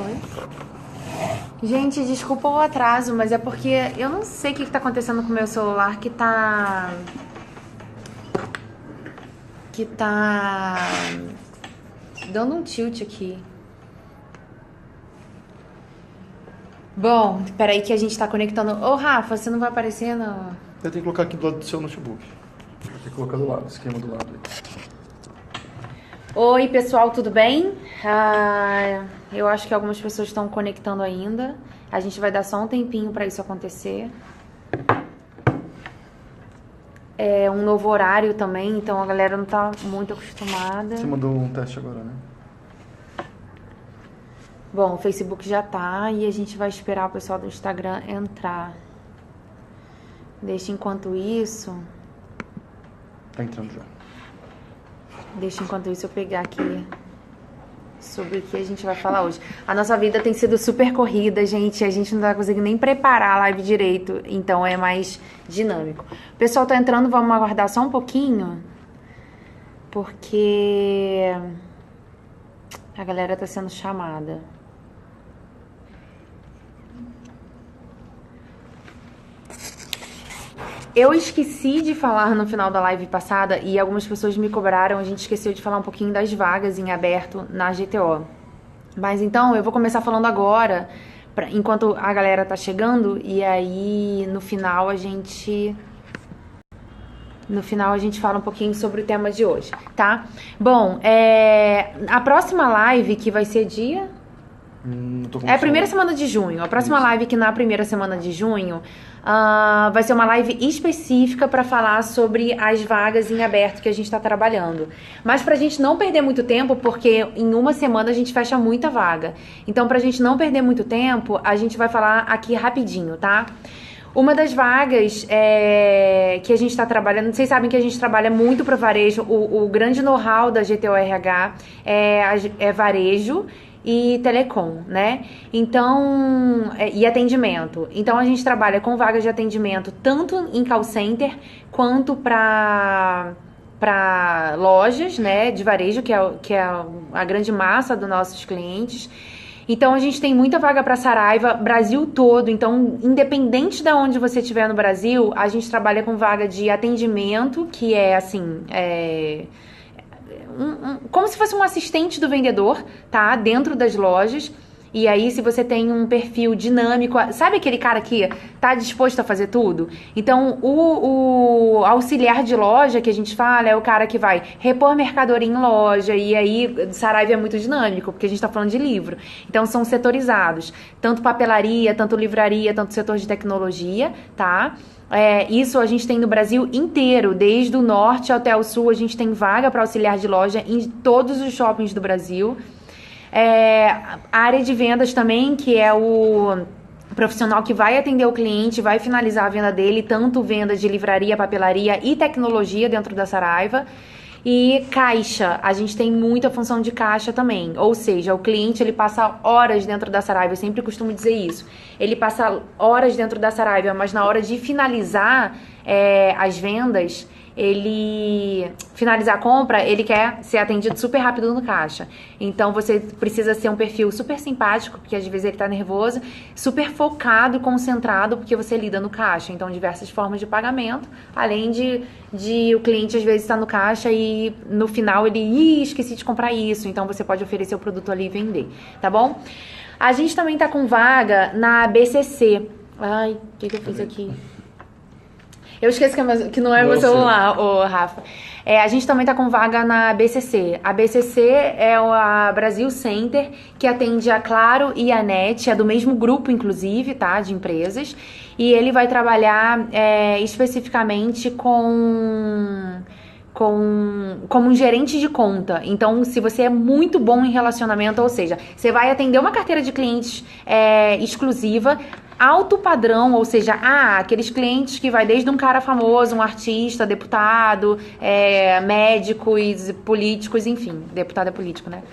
Oi? Gente, desculpa o atraso, mas é porque eu não sei o que tá acontecendo com o meu celular que tá dando um tilt aqui. Bom, peraí que a gente tá conectando. Ô, Rafa, você não vai aparecer no... Eu tenho que colocar aqui do lado do seu notebook. Eu tenho que colocar do lado, esquema do lado aí. Oi, pessoal, tudo bem? Eu acho que algumas pessoas estão conectando ainda. A gente vai dar só um tempinho para isso acontecer. É um novo horário também, então a galera não tá muito acostumada. Você mandou um teste agora, né? Bom, o Facebook já tá e a gente vai esperar o pessoal do Instagram entrar. Deixa enquanto isso... Tá entrando já. Deixa enquanto isso eu pegar aqui sobre o que a gente vai falar hoje. A nossa vida tem sido super corrida, gente. A gente não tá conseguindo nem preparar a live direito, então é mais dinâmico. O pessoal tá entrando, vamos aguardar só um pouquinho, porque a galera tá sendo chamada. Eu esqueci de falar no final da live passada e algumas pessoas me cobraram, a gente esqueceu de falar um pouquinho das vagas em aberto na GTO. Mas então eu vou começar falando agora, enquanto a galera tá chegando, e aí no final a gente fala um pouquinho sobre o tema de hoje, tá? Bom, a próxima live que vai ser dia... É a primeira semana de junho. A próxima live que na primeira semana de junho vai ser uma live específica para falar sobre as vagas em aberto que a gente está trabalhando. Mas pra gente não perder muito tempo, porque em uma semana a gente fecha muita vaga. Então, pra gente não perder muito tempo, a gente vai falar aqui rapidinho, tá? Uma das vagas que a gente está trabalhando, vocês sabem que a gente trabalha muito para varejo, o grande know-how da GTO-RH é varejo e telecom, né? Então, e atendimento. Então, a gente trabalha com vagas de atendimento tanto em call center quanto para lojas, né, de varejo, que é a grande massa dos nossos clientes. Então, a gente tem muita vaga para Saraiva, Brasil todo. Então, independente de onde você estiver no Brasil, a gente trabalha com vaga de atendimento, que é assim... como se fosse um assistente do vendedor, tá? Dentro das lojas. E aí, se você tem um perfil dinâmico, sabe aquele cara que tá disposto a fazer tudo? Então, o auxiliar de loja que a gente fala é o cara que vai repor mercadoria em loja. E aí, Saraiva é muito dinâmico, porque a gente tá falando de livro. Então, são setorizados. Tanto papelaria, tanto livraria, tanto setor de tecnologia, tá? Isso a gente tem no Brasil inteiro, desde o norte até o sul, a gente tem vaga para auxiliar de loja em todos os shoppings do Brasil. A área de vendas também, que é o profissional que vai atender o cliente, vai finalizar a venda dele, tanto venda de livraria, papelaria e tecnologia dentro da Saraiva. E caixa, a gente tem muita função de caixa também, ou seja, o cliente ele passa horas dentro da Saraiva, eu sempre costumo dizer isso, ele passa horas dentro da Saraiva, mas na hora de finalizar as vendas, ele finalizar a compra, ele quer ser atendido super rápido no caixa. Então você precisa ser um perfil super simpático, porque às vezes ele tá nervoso, super focado e concentrado, porque você lida no caixa. Então diversas formas de pagamento, além de o cliente às vezes estar no caixa e no final ele, esqueci de comprar isso, então você pode oferecer o produto ali e vender, tá bom? A gente também tá com vaga na BCC. Ai, o que eu fiz aqui? Eu esqueço que não é meu celular, Rafa. A gente também tá com vaga na BCC. A BCC é a Brasil Center, que atende a Claro e a NET, é do mesmo grupo, inclusive, tá, de empresas. E ele vai trabalhar especificamente como um gerente de conta. Então, se você é muito bom em relacionamento, ou seja, você vai atender uma carteira de clientes exclusiva, alto padrão, ou seja, aqueles clientes que vai desde um cara famoso, um artista, deputado, médicos, políticos, enfim, deputado é político, né?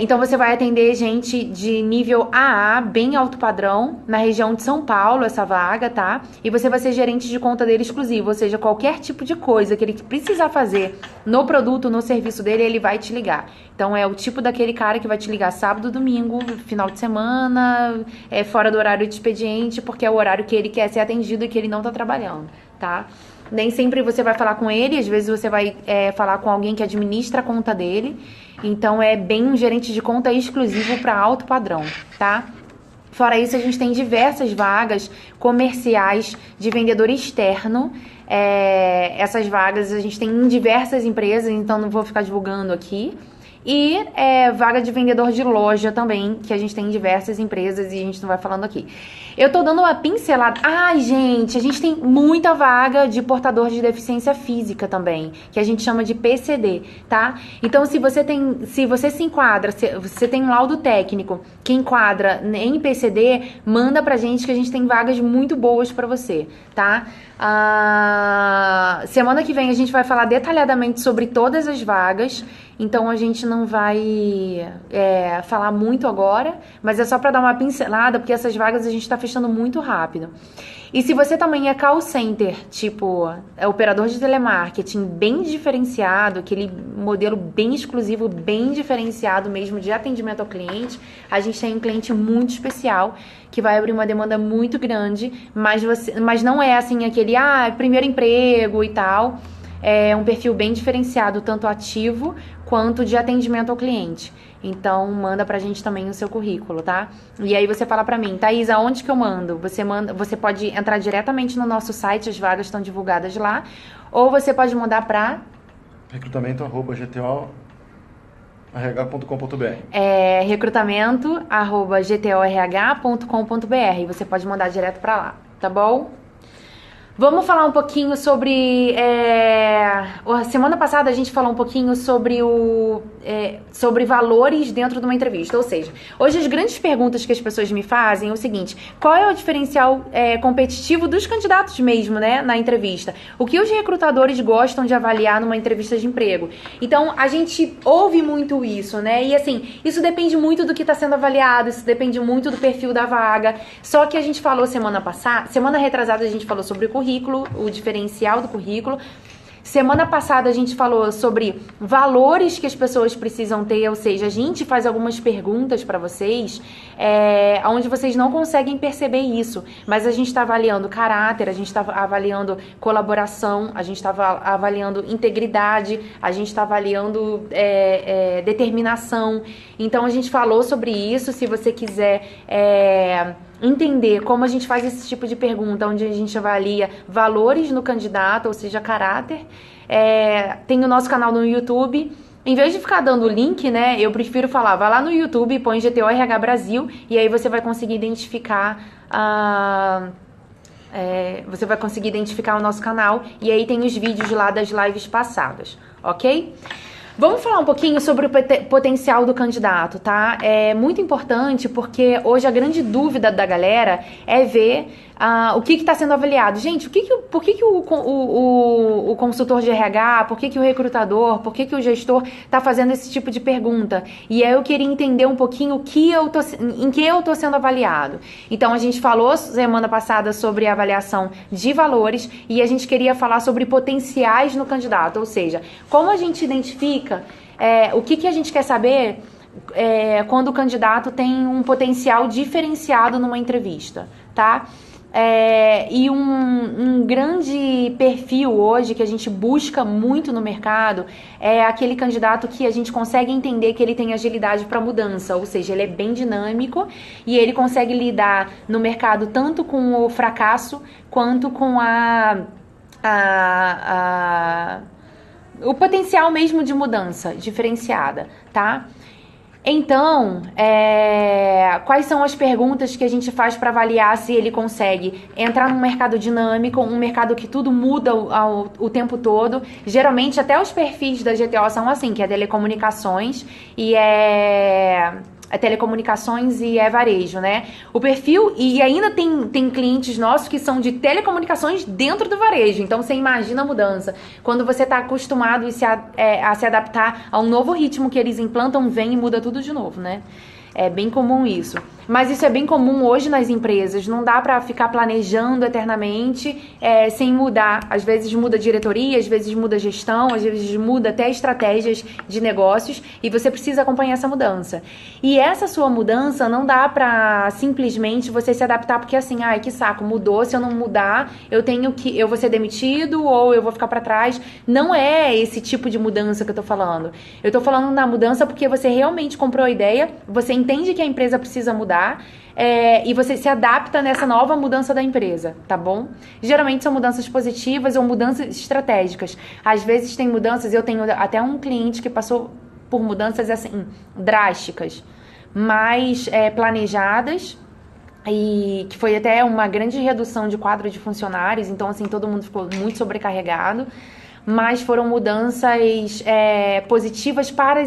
Então você vai atender gente de nível AA, bem alto padrão, na região de São Paulo, essa vaga, tá? E você vai ser gerente de conta dele exclusivo, ou seja, qualquer tipo de coisa que ele precisar fazer no produto, no serviço dele, ele vai te ligar. Então é o tipo daquele cara que vai te ligar sábado, domingo, final de semana, fora do horário de expediente, porque é o horário que ele quer ser atendido e que ele não tá trabalhando, tá? Nem sempre você vai falar com ele, às vezes você vai falar com alguém que administra a conta dele. Então é bem um gerente de conta exclusivo para alto padrão, tá? Fora isso, a gente tem diversas vagas comerciais de vendedor externo. Essas vagas a gente tem em diversas empresas, então não vou ficar divulgando aqui. E vaga de vendedor de loja também, que a gente tem em diversas empresas e a gente não vai falando aqui. Eu tô dando uma pincelada. Ai, gente, a gente tem muita vaga de portador de deficiência física também, que a gente chama de PCD, tá? Então, se você se enquadra, se você tem um laudo técnico que enquadra em PCD, manda pra gente que a gente tem vagas muito boas pra você, tá? Semana que vem a gente vai falar detalhadamente sobre todas as vagas. Então a gente não vai falar muito agora, mas é só para dar uma pincelada, porque essas vagas a gente está fechando muito rápido. E se você também é call center, tipo operador de telemarketing bem diferenciado, aquele modelo bem exclusivo, bem diferenciado mesmo de atendimento ao cliente, a gente tem um cliente muito especial que vai abrir uma demanda muito grande, mas não é assim aquele primeiro emprego e tal. É um perfil bem diferenciado, tanto ativo quanto de atendimento ao cliente. Então, manda pra gente também o seu currículo, tá? E aí você fala pra mim, Thaís, aonde que eu mando? Você pode entrar diretamente no nosso site, as vagas estão divulgadas lá, ou você pode mandar pra recrutamento@gtorh.com.br. recrutamento@gtorh.com.br. Você pode mandar direto pra lá, tá bom? Vamos falar um pouquinho sobre... semana passada a gente falou um pouquinho sobre valores dentro de uma entrevista. Ou seja, hoje as grandes perguntas que as pessoas me fazem é o seguinte: qual é o diferencial competitivo dos candidatos mesmo, né, na entrevista? O que os recrutadores gostam de avaliar numa entrevista de emprego? Então, a gente ouve muito isso, né? E assim, isso depende muito do que está sendo avaliado, isso depende muito do perfil da vaga. Só que a gente falou semana retrasada a gente falou sobre o currículo, o diferencial do currículo. Semana passada a gente falou sobre valores que as pessoas precisam ter, ou seja, a gente faz algumas perguntas para vocês, onde vocês não conseguem perceber isso, mas a gente está avaliando caráter, a gente está avaliando colaboração, a gente está avaliando integridade, a gente está avaliando determinação. Então a gente falou sobre isso. Se você quiser entender como a gente faz esse tipo de pergunta, onde a gente avalia valores no candidato, ou seja, caráter, tem o nosso canal no YouTube. Em vez de ficar dando o link, né, eu prefiro falar, vai lá no YouTube, põe GTORH Brasil, e aí você vai conseguir identificar o nosso canal, e aí tem os vídeos lá das lives passadas, ok? Vamos falar um pouquinho sobre o potencial do candidato, tá? É muito importante porque hoje a grande dúvida da galera é ver o que está sendo avaliado. Gente, por que o consultor de RH, por que o recrutador, por que o gestor está fazendo esse tipo de pergunta? E aí eu queria entender um pouquinho em que eu estou sendo avaliado. Então, a gente falou semana passada sobre a avaliação de valores e a gente queria falar sobre potenciais no candidato, ou seja, como a gente identifica o que a gente quer saber quando o candidato tem um potencial diferenciado numa entrevista, tá? E um grande perfil hoje que a gente busca muito no mercado é aquele candidato que a gente consegue entender que ele tem agilidade para mudança, ou seja, ele é bem dinâmico e ele consegue lidar no mercado tanto com o fracasso quanto com o potencial mesmo de mudança diferenciada, tá? Então, quais são as perguntas que a gente faz para avaliar se ele consegue entrar num mercado dinâmico, um mercado que tudo muda o tempo todo? Geralmente, até os perfis da GTO são assim, que é telecomunicações e telecomunicações e varejo, né? O perfil, e ainda tem clientes nossos que são de telecomunicações dentro do varejo. Então, você imagina a mudança. Quando você está acostumado a se adaptar a um novo ritmo que eles implantam, vem e muda tudo de novo, né? É bem comum isso. Mas isso é bem comum hoje nas empresas. Não dá pra ficar planejando eternamente sem mudar. Às vezes muda a diretoria, às vezes muda a gestão, às vezes muda até estratégias de negócios e você precisa acompanhar essa mudança. E essa sua mudança não dá pra simplesmente você se adaptar porque assim, ai, que saco, mudou, se eu não mudar, eu vou ser demitido ou eu vou ficar pra trás. Não é esse tipo de mudança que eu tô falando. Eu tô falando na mudança porque você realmente comprou a ideia, você entende que a empresa precisa mudar e você se adapta nessa nova mudança da empresa, tá bom? Geralmente são mudanças positivas ou mudanças estratégicas. Às vezes tem mudanças, eu tenho até um cliente que passou por mudanças assim, drásticas, mas planejadas, e que foi até uma grande redução de quadro de funcionários, então assim, todo mundo ficou muito sobrecarregado. Mas foram mudanças positivas para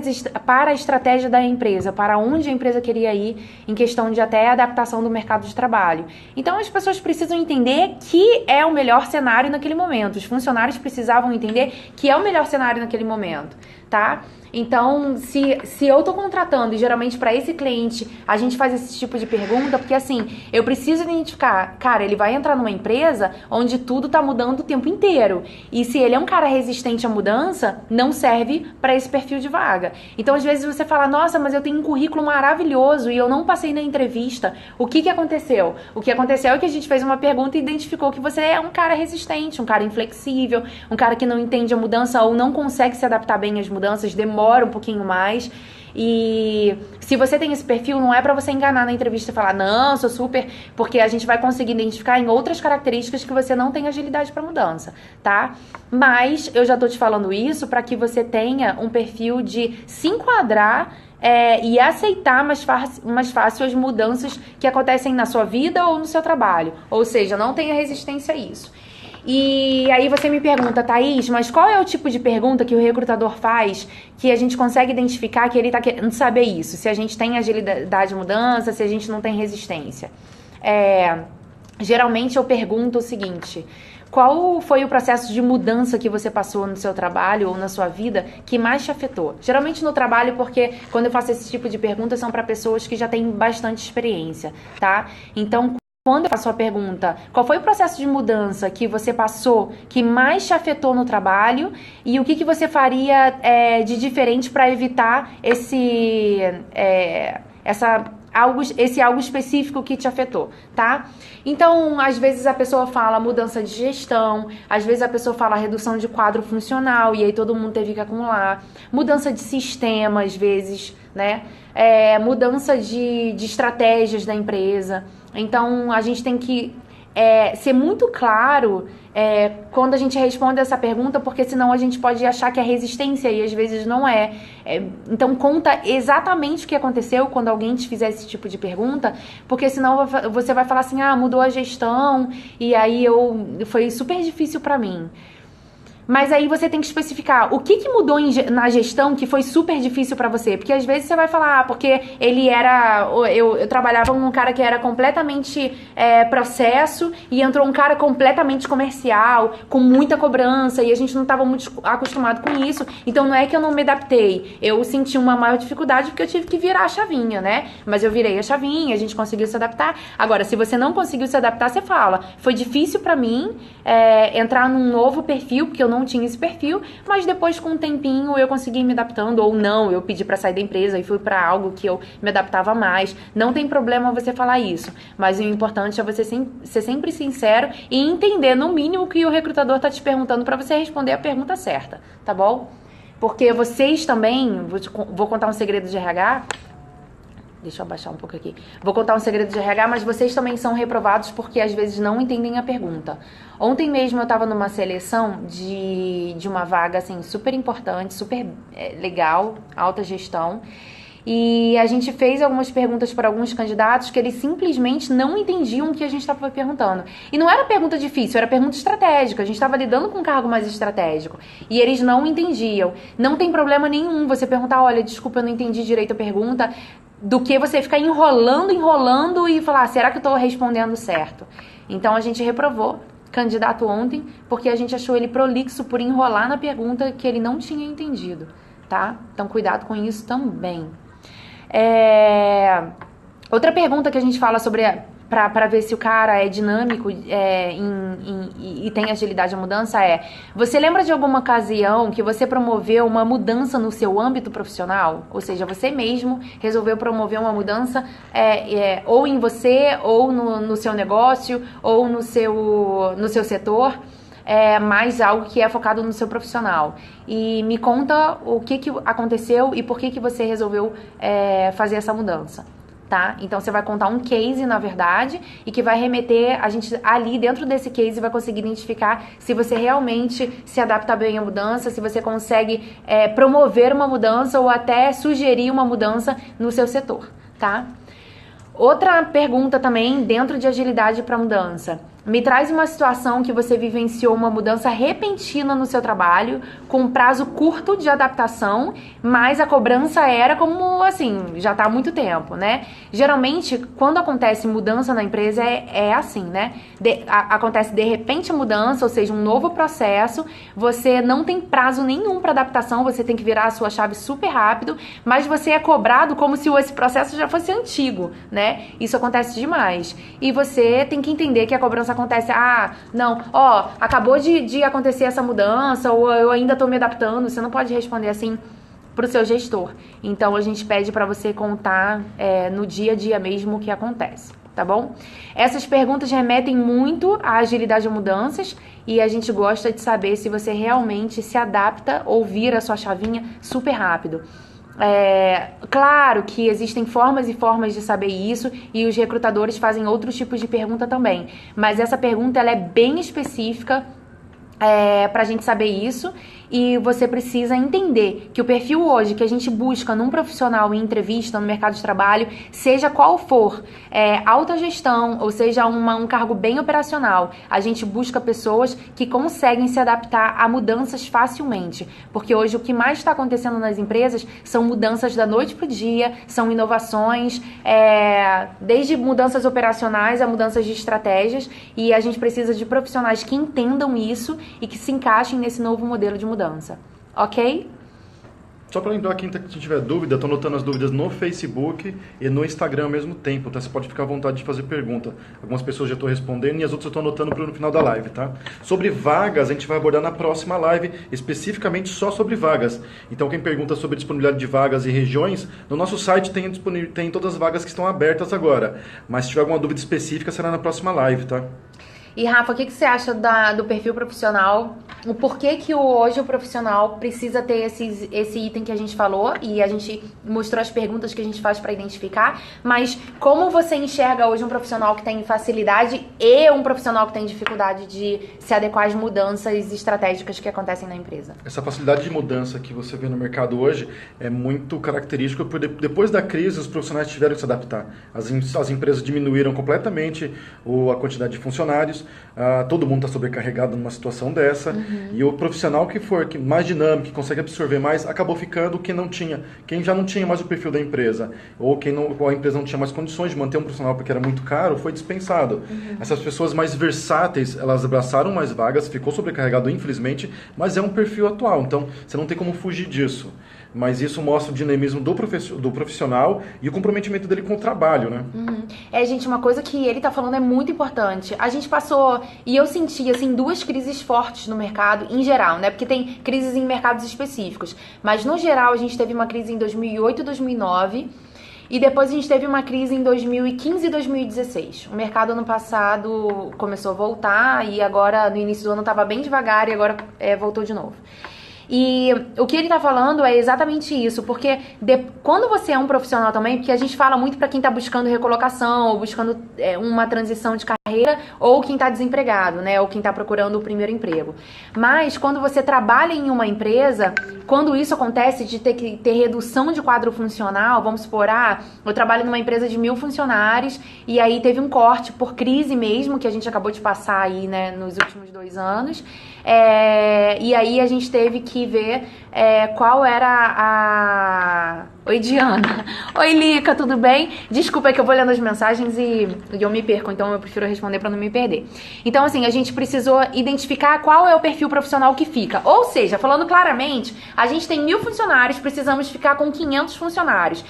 a estratégia da empresa, para onde a empresa queria ir, em questão de até adaptação do mercado de trabalho. Então, as pessoas precisam entender que é o melhor cenário naquele momento. Os funcionários precisavam entender que é o melhor cenário naquele momento, tá? Então, se eu tô contratando, e geralmente para esse cliente, a gente faz esse tipo de pergunta, porque assim, eu preciso identificar, cara, ele vai entrar numa empresa onde tudo tá mudando o tempo inteiro. E se ele é um cara resistente à mudança, não serve para esse perfil de vaga. Então, às vezes você fala, nossa, mas eu tenho um currículo maravilhoso e eu não passei na entrevista. O que aconteceu? O que aconteceu é que a gente fez uma pergunta e identificou que você é um cara resistente, um cara inflexível, um cara que não entende a mudança ou não consegue se adaptar bem às mudanças, demora um pouquinho mais. E se você tem esse perfil, não é pra você enganar na entrevista e falar, não, sou super, porque a gente vai conseguir identificar em outras características que você não tem agilidade pra mudança, tá? Mas eu já tô te falando isso pra que você tenha um perfil de se enquadrar e aceitar mais fácil as mudanças que acontecem na sua vida ou no seu trabalho. Ou seja, não tenha resistência a isso. E aí você me pergunta, Thaís, mas qual é o tipo de pergunta que o recrutador faz que a gente consegue identificar que ele está querendo saber isso? Se a gente tem agilidade de mudança, se a gente não tem resistência. Geralmente eu pergunto o seguinte, qual foi o processo de mudança que você passou no seu trabalho ou na sua vida que mais te afetou? Geralmente no trabalho, porque quando eu faço esse tipo de pergunta são para pessoas que já têm bastante experiência, tá? Então, quando eu faço a pergunta, qual foi o processo de mudança que você passou que mais te afetou no trabalho e o que você faria de diferente para evitar esse algo específico que te afetou, tá? Então, às vezes a pessoa fala mudança de gestão, às vezes a pessoa fala redução de quadro funcional e aí todo mundo teve que acumular, mudança de sistema, às vezes, né? Mudança de estratégias da empresa. Então, a gente tem que ser muito claro quando a gente responde essa pergunta, porque senão a gente pode achar que é resistência e às vezes não é. Então, conta exatamente o que aconteceu quando alguém te fizer esse tipo de pergunta, porque senão você vai falar assim, mudou a gestão e aí foi super difícil pra mim. Mas aí você tem que especificar o que mudou na gestão que foi super difícil pra você. Porque às vezes você vai falar, porque ele era... Eu trabalhava com um cara que era completamente processo e entrou um cara completamente comercial, com muita cobrança, e a gente não estava muito acostumado com isso. Então não é que eu não me adaptei. Eu senti uma maior dificuldade porque eu tive que virar a chavinha, né? Mas eu virei a chavinha, a gente conseguiu se adaptar. Agora, se você não conseguiu se adaptar, você fala, foi difícil pra mim entrar num novo perfil, porque eu não tinha esse perfil, mas depois com um tempinho eu consegui me adaptando, ou não, eu pedi pra sair da empresa e fui pra algo que eu me adaptava mais. Não tem problema você falar isso, mas o importante é você ser sempre sincero e entender no mínimo o que o recrutador tá te perguntando pra você responder a pergunta certa, tá bom? Porque vocês também, vou contar um segredo de RH. Deixa eu abaixar um pouco aqui. Vou contar um segredo de RH, mas vocês também são reprovados porque às vezes não entendem a pergunta. Ontem mesmo eu tava numa seleção de uma vaga, assim, super importante, super legal, alta gestão. E a gente fez algumas perguntas para alguns candidatos que eles simplesmente não entendiam o que a gente estava perguntando. E não era pergunta difícil, era pergunta estratégica. A gente estava lidando com um cargo mais estratégico. E eles não entendiam. Não tem problema nenhum você perguntar, olha, desculpa, eu não entendi direito a pergunta. do que você ficar enrolando e falar, será que eu tô respondendo certo? Então a gente reprovou candidato ontem, porque a gente achou ele prolixo por enrolar na pergunta que ele não tinha entendido, tá? Então cuidado com isso também. Outra pergunta que a gente fala sobre para ver se o cara é dinâmico e tem agilidade à mudança você lembra de alguma ocasião que você promoveu uma mudança no seu âmbito profissional? Ou seja, você mesmo resolveu promover uma mudança ou em você, ou no seu negócio, ou no seu setor, mais algo que é focado no seu profissional. E me conta o que aconteceu e por que você resolveu fazer essa mudança. Tá? Então você vai contar um case, na verdade, e que vai remeter, a gente ali dentro desse case vai conseguir identificar se você realmente se adapta bem à mudança, se você consegue promover uma mudança ou até sugerir uma mudança no seu setor, tá? Outra pergunta também dentro de agilidade para mudança. Me traz uma situação que você vivenciou uma mudança repentina no seu trabalho, com um prazo curto de adaptação, mas a cobrança era como, assim, já está há muito tempo, né? Geralmente, quando acontece mudança na empresa, é assim, né? Acontece de repente a mudança, ou seja, um novo processo, você não tem prazo nenhum para adaptação, você tem que virar a sua chave super rápido, mas você é cobrado como se esse processo já fosse antigo, né? Isso acontece demais. E você tem que entender que a cobrança acontece, acabou de acontecer essa mudança, ou eu ainda tô me adaptando, você não pode responder assim pro seu gestor. Então a gente pede para você contar no dia a dia mesmo o que acontece, tá bom? Essas perguntas remetem muito à agilidade de mudanças e a gente gosta de saber se você realmente se adapta ou vira a sua chavinha super rápido. Claro que existem formas e formas de saber isso e os recrutadores fazem outros tipos de pergunta também, mas essa pergunta ela é bem específica pra gente saber isso, e você precisa entender que o perfil hoje que a gente busca num profissional em entrevista no mercado de trabalho, seja qual for, alta gestão ou seja um cargo bem operacional, a gente busca pessoas que conseguem se adaptar a mudanças facilmente, porque hoje o que mais está acontecendo nas empresas são mudanças da noite pro dia, são inovações, desde mudanças operacionais a mudanças de estratégias, e a gente precisa de profissionais que entendam isso e que se encaixem nesse novo modelo de mudança, ok? Só para lembrar, quem tiver dúvida, estou anotando as dúvidas no Facebook e no Instagram ao mesmo tempo, tá? Você pode ficar à vontade de fazer pergunta. Algumas pessoas já estou respondendo e as outras eu estou anotando para no final da live, tá? Sobre vagas, a gente vai abordar na próxima live, especificamente só sobre vagas. Então, quem pergunta sobre disponibilidade de vagas e regiões, no nosso site tem todas as vagas que estão abertas agora. Mas se tiver alguma dúvida específica, será na próxima live, tá? E Rafa, o que você acha do perfil profissional? O porquê que hoje o profissional precisa ter esse item que a gente falou e a gente mostrou as perguntas que a gente faz para identificar, mas como você enxerga hoje um profissional que tem facilidade e um profissional que tem dificuldade de se adequar às mudanças estratégicas que acontecem na empresa? Essa facilidade de mudança que você vê no mercado hoje é muito característica porque depois da crise os profissionais tiveram que se adaptar. As empresas diminuíram completamente a quantidade de funcionários. Todo mundo está sobrecarregado numa situação dessa, e o profissional que mais dinâmico, que consegue absorver mais, acabou ficando quem já não tinha mais o perfil da empresa, ou a empresa não tinha mais condições de manter um profissional porque era muito caro, foi dispensado. Essas pessoas mais versáteis, elas abraçaram mais vagas, ficou sobrecarregado infelizmente, mas é um perfil atual, então você não tem como fugir disso. Mas isso mostra o dinamismo do profissional e o comprometimento dele com o trabalho, né? Gente, uma coisa que ele tá falando é muito importante. A gente passou, e eu senti, assim, 2 crises fortes no mercado, em geral, né? Porque tem crises em mercados específicos. Mas, no geral, a gente teve uma crise em 2008 e 2009. E depois a gente teve uma crise em 2015 e 2016. O mercado ano passado começou a voltar e agora, no início do ano, tava bem devagar e agora voltou de novo. E o que ele tá falando é exatamente isso, porque quando você é um profissional também, porque a gente fala muito para quem tá buscando recolocação, ou buscando uma transição de carreira, ou quem tá desempregado, né, ou quem tá procurando o primeiro emprego. Mas quando você trabalha em uma empresa, quando isso acontece de ter que ter redução de quadro funcional, vamos supor, eu trabalho numa empresa de 1.000 funcionários, e aí teve um corte por crise mesmo, que a gente acabou de passar aí, né, nos últimos 2 anos, e aí a gente teve que aqui ver qual era a... Oi, Diana. Oi, Lica, tudo bem? Desculpa que eu vou lendo as mensagens e eu me perco, então eu prefiro responder para não me perder. Então, assim, a gente precisou identificar qual é o perfil profissional que fica. Ou seja, falando claramente, a gente tem 1.000 funcionários, precisamos ficar com 500 funcionários.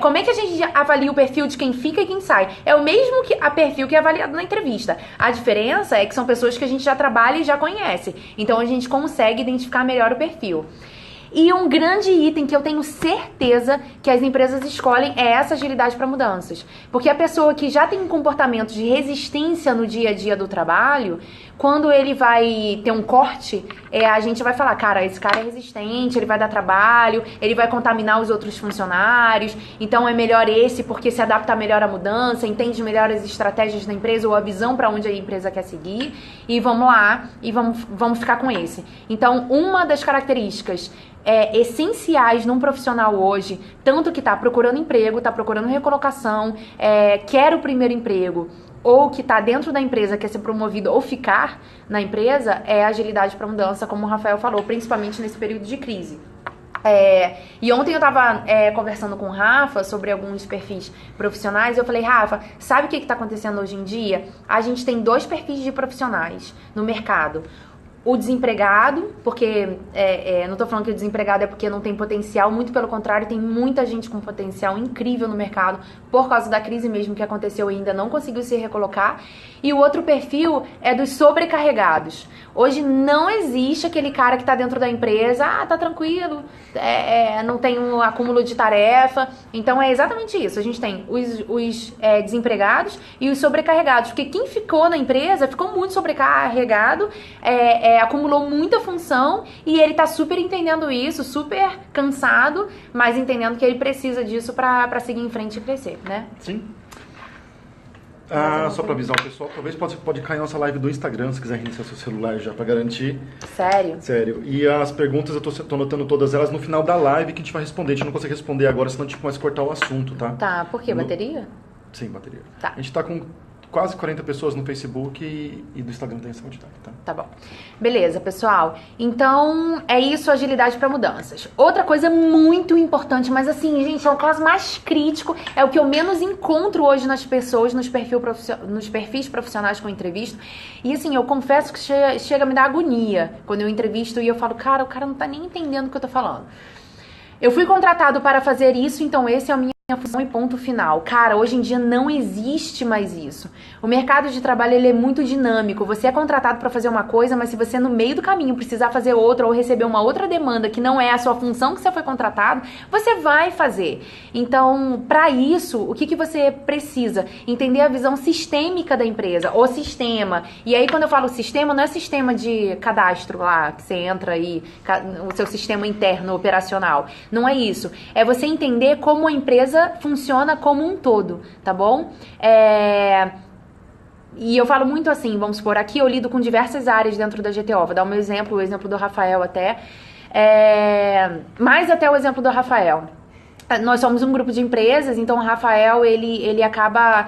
Como é que a gente avalia o perfil de quem fica e quem sai? É o mesmo perfil que é avaliado na entrevista. A diferença é que são pessoas que a gente já trabalha e já conhece. Então, a gente consegue identificar melhor o perfil. E um grande item que eu tenho certeza que as empresas escolhem é essa agilidade para mudanças. Porque a pessoa que já tem um comportamento de resistência no dia a dia do trabalho, quando ele vai ter um corte, a gente vai falar, cara, esse cara é resistente, ele vai dar trabalho, ele vai contaminar os outros funcionários, então é melhor esse porque se adapta melhor à mudança, entende melhor as estratégias da empresa ou a visão para onde a empresa quer seguir, e vamos lá, e vamos ficar com esse. Então, uma das características essenciais num profissional hoje, tanto que está procurando emprego, está procurando recolocação, quer o primeiro emprego, ou que está dentro da empresa, quer ser promovido ou ficar na empresa, é a agilidade para mudança, como o Rafael falou, principalmente nesse período de crise. E ontem eu estava conversando com o Rafa sobre alguns perfis profissionais e eu falei, Rafa, sabe o que está acontecendo hoje em dia? A gente tem 2 perfis de profissionais no mercado. O desempregado, porque não estou falando que o desempregado é porque não tem potencial, muito pelo contrário, tem muita gente com potencial incrível no mercado, por causa da crise mesmo que aconteceu e ainda não conseguiu se recolocar. E o outro perfil é dos sobrecarregados. Hoje não existe aquele cara que está dentro da empresa, tá tranquilo, não tem um acúmulo de tarefa. Então é exatamente isso, a gente tem os desempregados e os sobrecarregados, porque quem ficou na empresa ficou muito sobrecarregado, acumulou muita função e ele tá super entendendo isso, super cansado, mas entendendo que ele precisa disso pra seguir em frente e crescer, né? Sim. Só para avisar o pessoal, talvez pode cair nossa live do Instagram, se quiser reiniciar seu celular já para garantir. Sério? Sério. E as perguntas eu tô anotando todas elas no final da live que a gente vai responder. A gente não consegue responder agora, senão a gente começa a cortar o assunto, tá? Tá, por quê? Bateria? Sim, bateria. Tá. A gente tá com quase 40 pessoas no Facebook e do Instagram tem essa quantidade, tá? Tá bom. Beleza, pessoal. Então, é isso, agilidade para mudanças. Outra coisa muito importante, mas assim, gente, é o caso mais crítico, é o que eu menos encontro hoje nas pessoas, nos perfis profissionais com entrevista. E assim, eu confesso que chega a me dar agonia quando eu entrevisto e eu falo, cara, o cara não tá nem entendendo o que eu tô falando. Eu fui contratado para fazer isso, então esse é o minha função e ponto final. Cara, hoje em dia não existe mais isso. O mercado de trabalho ele é muito dinâmico. Você é contratado para fazer uma coisa, mas se você no meio do caminho precisar fazer outra ou receber uma outra demanda que não é a sua função que você foi contratado, você vai fazer. Então, para isso, o que você precisa? Entender a visão sistêmica da empresa, o sistema. E aí, quando eu falo sistema, não é sistema de cadastro lá, que você entra aí, o seu sistema interno operacional. Não é isso. É você entender como a empresa funciona como um todo, tá bom? E eu falo muito assim, vamos supor, aqui eu lido com diversas áreas dentro da GTO, vou dar o exemplo do Rafael até, mais até o exemplo do Rafael. Nós somos um grupo de empresas, então o Rafael, ele acaba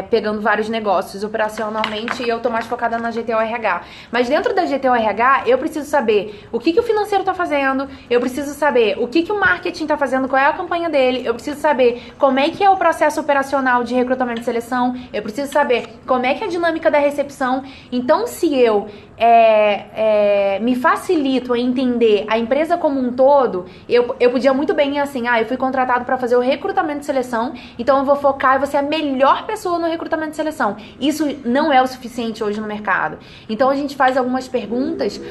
pegando vários negócios operacionalmente e eu tô mais focada na GTO RH. Mas dentro da GTO RH, eu preciso saber o que o financeiro tá fazendo, eu preciso saber o que o marketing tá fazendo, qual é a campanha dele, eu preciso saber como é que é o processo operacional de recrutamento e seleção, eu preciso saber como é que é a dinâmica da recepção. Então, se eu me facilito em entender a empresa como um todo, eu podia muito bem assim, eu fui contratado para fazer o recrutamento e seleção, então eu vou focar e vou ser a melhor pessoa no recrutamento e seleção. Isso não é o suficiente hoje no mercado. Então a gente faz algumas perguntas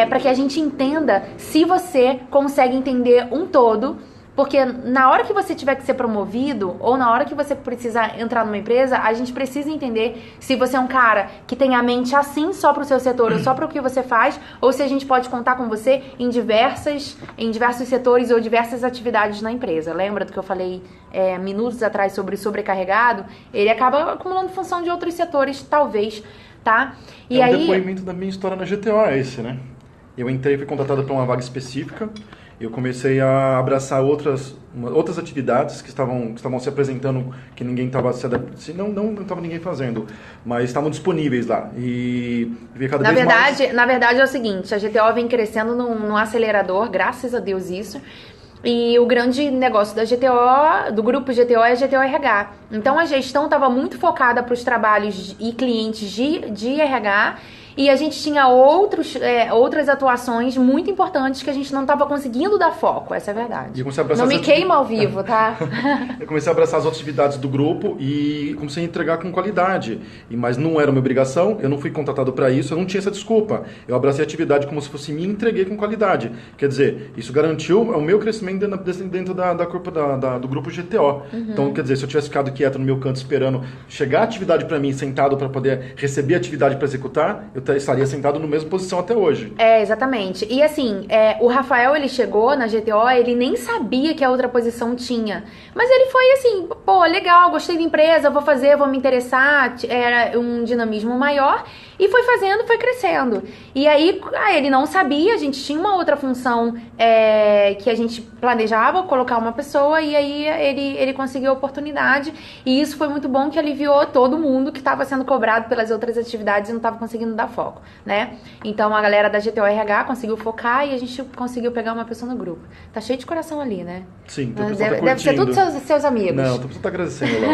para que a gente entenda se você consegue entender um todo. Porque na hora que você tiver que ser promovido, ou na hora que você precisar entrar numa empresa, a gente precisa entender se você é um cara que tem a mente assim só pro seu setor, ou só pro que você faz, ou se a gente pode contar com você em diversos setores ou diversas atividades na empresa. Lembra do que eu falei minutos atrás sobre sobrecarregado? Ele acaba acumulando função de outros setores, talvez, tá? E aí... depoimento da minha história na GTO esse, né? Eu entrei, fui contratado para uma vaga específica. eu comecei a abraçar outras atividades que estavam se apresentando, que ninguém estava não estava ninguém fazendo, mas estavam disponíveis lá. E vi cada vez mais... Na verdade é o seguinte, a GTO vem crescendo num acelerador, graças a Deus isso. E o grande negócio da GTO, do grupo GTO, é a GTO RH. Então a gestão estava muito focada para os trabalhos e clientes de RH, e a gente tinha outras atuações muito importantes que a gente não estava conseguindo dar foco, essa é a verdade. Não me queima ao vivo, tá? Eu comecei a abraçar as atividades do grupo e comecei a entregar com qualidade. Mas não era uma obrigação, eu não fui contratado para isso, eu não tinha essa desculpa. Eu abracei a atividade como se fosse minha e entreguei com qualidade. Quer dizer, isso garantiu o meu crescimento dentro do grupo GTO. Então, quer dizer, se eu tivesse ficado quieto no meu canto esperando chegar a atividade para mim, sentado para poder receber a atividade para executar, eu estaria sentado na mesma posição até hoje. Exatamente. E assim, o Rafael, ele chegou na GTO, ele nem sabia que a outra posição tinha. Mas ele foi assim, pô, legal, gostei da empresa, vou fazer, vou me interessar. Era um dinamismo maior. E foi fazendo, foi crescendo. E aí, ele não sabia, a gente tinha uma outra função que a gente planejava colocar uma pessoa, e aí ele conseguiu a oportunidade. E isso foi muito bom, que aliviou todo mundo que estava sendo cobrado pelas outras atividades e não estava conseguindo dar foco, né? Então a galera da GTO RH conseguiu focar e a gente conseguiu pegar uma pessoa no grupo. Tá cheio de coração ali, né? Sim, deve ser todos seus amigos. Não, tô agradecendo lá.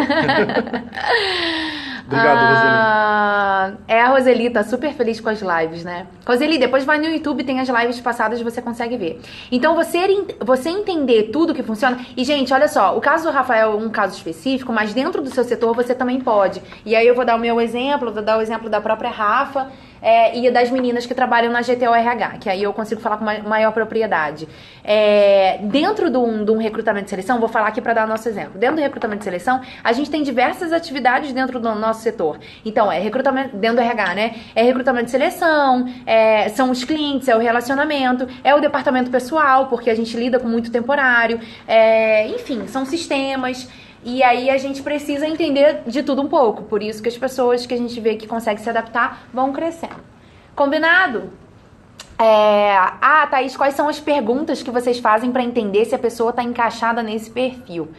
Obrigado, Roseli. A Roseli tá super feliz com as lives, né? Roseli, depois vai no YouTube, tem as lives passadas, você consegue ver. Então, você entender tudo que funciona... E, gente, olha só, o caso do Rafael é um caso específico, mas dentro do seu setor você também pode. E aí eu vou dar o meu exemplo, vou dar o exemplo da própria Rafa... e das meninas que trabalham na GTO RH, que aí eu consigo falar com maior propriedade. Dentro de um recrutamento de seleção, vou falar aqui para dar nosso exemplo. Dentro do recrutamento de seleção, a gente tem diversas atividades dentro do nosso setor. Então, recrutamento dentro do RH, né? É recrutamento de seleção, são os clientes, é o relacionamento, é o departamento pessoal, porque a gente lida com muito temporário, enfim, são sistemas. E aí a gente precisa entender de tudo um pouco. Por isso que as pessoas que a gente vê que conseguem se adaptar vão crescendo. Combinado? Thaís, quais são as perguntas que vocês fazem para entender se a pessoa está encaixada nesse perfil?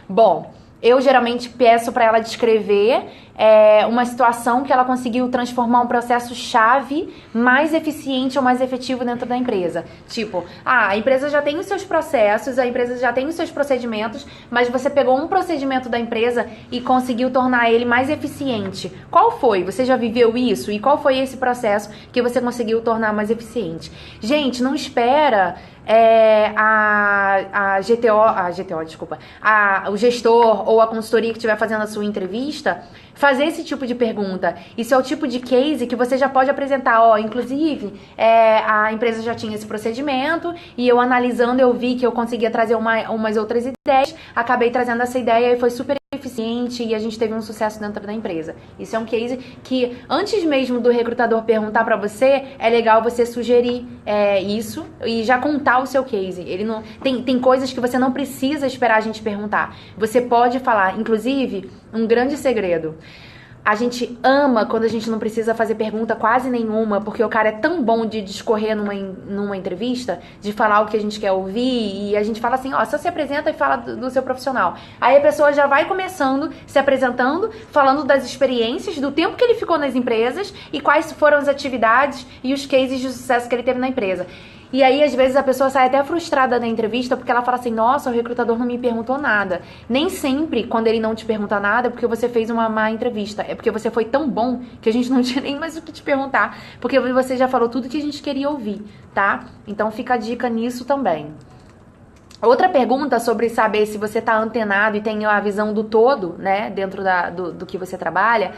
Bom, eu geralmente peço para ela descrever uma situação que ela conseguiu transformar um processo-chave mais eficiente ou mais efetivo dentro da empresa. Tipo, a empresa já tem os seus processos, a empresa já tem os seus procedimentos, mas você pegou um procedimento da empresa e conseguiu tornar ele mais eficiente. Qual foi? Você já viveu isso? E qual foi esse processo que você conseguiu tornar mais eficiente? Gente, não espera... o gestor ou a consultoria que estiver fazendo a sua entrevista fazer esse tipo de pergunta. Isso é o tipo de case que você já pode apresentar. Inclusive, a empresa já tinha esse procedimento e eu analisando, eu vi que eu conseguia trazer umas outras ideias, acabei trazendo essa ideia e foi super eficiente e a gente teve um sucesso dentro da empresa. Isso é um case que, antes mesmo do recrutador perguntar pra você, é legal você sugerir isso e já contar o seu case. Ele não tem coisas que você não precisa esperar a gente perguntar. Você pode falar, inclusive, um grande segredo. A gente ama quando a gente não precisa fazer pergunta quase nenhuma, porque o cara é tão bom de discorrer numa entrevista, de falar o que a gente quer ouvir, e a gente fala assim, só se apresenta e fala do seu profissional. Aí a pessoa já vai começando, se apresentando, falando das experiências, do tempo que ele ficou nas empresas, e quais foram as atividades e os cases de sucesso que ele teve na empresa. E aí, às vezes, a pessoa sai até frustrada da entrevista porque ela fala assim, nossa, o recrutador não me perguntou nada. Nem sempre, quando ele não te pergunta nada, é porque você fez uma má entrevista. É porque você foi tão bom que a gente não tinha nem mais o que te perguntar. Porque você já falou tudo que a gente queria ouvir, tá? Então, fica a dica nisso também. Outra pergunta sobre saber se você está antenado e tem a visão do todo, né, dentro do que você trabalha,